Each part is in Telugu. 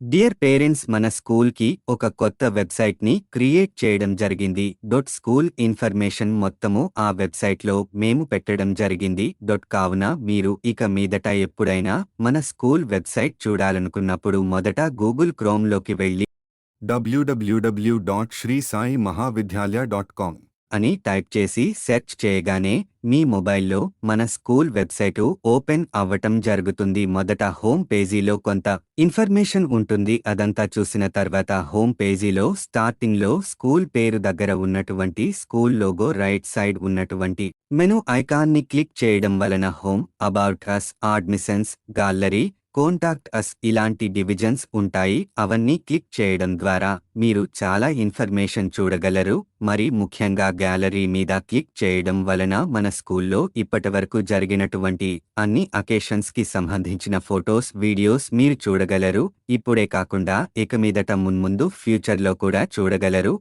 డియర్ పేరెంట్స్, మన స్కూల్కి ఒక కొత్త వెబ్సైట్ని క్రియేట్ చేయడం జరిగింది. స్కూల్ ఇన్ఫర్మేషన్ మొత్తము ఆ వెబ్సైట్లో మేము పెట్టడం జరిగింది. కావున మీరు ఇక మీదట ఎప్పుడైనా మన స్కూల్ వెబ్సైట్ చూడాలనుకున్నప్పుడు మొదట గూగుల్ క్రోమ్లోకి వెళ్ళి www.shrisaimahavidyalaya.com అని టైప్ చేసి సెర్చ్ చేయగానే మీ మొబైల్లో మన స్కూల్ వెబ్సైటు ఓపెన్ అవ్వటం జరుగుతుంది. మొదట హోమ్ పేజీలో కొంత ఇన్ఫర్మేషన్ ఉంటుంది. అదంతా చూసిన తర్వాత హోమ్ పేజీలో స్టార్టింగ్లో స్కూల్ పేరు దగ్గర ఉన్నటువంటి స్కూల్ లోగో రైట్ సైడ్ ఉన్నటువంటి మెను ఐకాన్ని క్లిక్ చేయడం వలన home, about us, admissions, gallery, contact us ఇలాంటి డివిజన్స్ ఉంటాయి. అవన్నీ క్లిక్ చేయడం ద్వారా మీరు చాలా ఇన్ఫర్మేషన్ చూడగలరు. మరి ముఖ్యంగా గ్యాలరీ మీద క్లిక్ చేయడం వలన మన స్కూల్లో ఇప్పటివరకు జరిగినటువంటి అన్ని అకేషన్స్కి సంబంధించిన ఫొటోస్, వీడియోస్ మీరు చూడగలరు. ఇప్పుడే కాకుండా ఇక మీదట మున్ముందు ఫ్యూచర్లో కూడా చూడగలరు.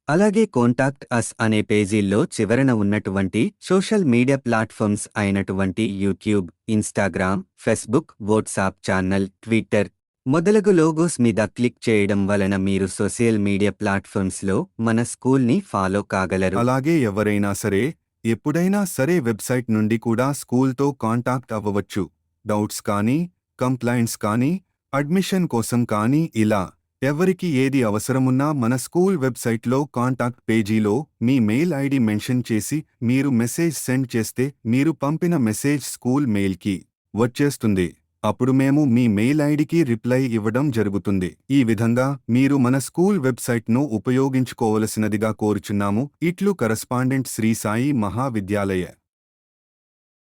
అలాగే కాంటాక్ట్ అస్ అనే పేజీల్లో చివరన ఉన్నటువంటి సోషల్ మీడియా ప్లాట్ఫామ్స్ అయినటువంటి YouTube, Instagram, Facebook, WhatsApp channel, Twitter మొదలగు లోగోస్ మీద క్లిక్ చేయడం వలన మీరు సోషల్ మీడియా ప్లాట్ఫామ్స్లో మన స్కూల్ని ఫాలో కాగలరు. అలాగే ఎవరైనా సరే ఎప్పుడైనా సరే వెబ్సైట్ నుండి కూడా స్కూల్తో కాంటాక్ట్ అవ్వవచ్చు. డౌట్స్ కానీ, కంప్లైంట్స్ కానీ, అడ్మిషన్ కోసం కానీ ఇలా ఎవరికి ఏది అవసరమున్నా మన స్కూల్ వెబ్సైట్లో కాంటాక్ట్ పేజీలో మీ మెయిల్ ఐడి మెన్షన్ చేసి మీరు మెసేజ్ సెండ్ చేస్తే మీరు పంపిన మెసేజ్ స్కూల్ మెయిల్కి వచ్చేస్తుంది. అప్పుడు మేము మీ మెయిల్ ఐడికి రిప్లై ఇవ్వడం జరుగుతుంది. ఈ విధంగా మీరు మన స్కూల్ వెబ్సైట్ను ఉపయోగించుకోవలసినదిగా కోరుచున్నాము. ఇట్లు కరస్పాండెంట్ శ్రీ సాయి మహావిద్యాలయ.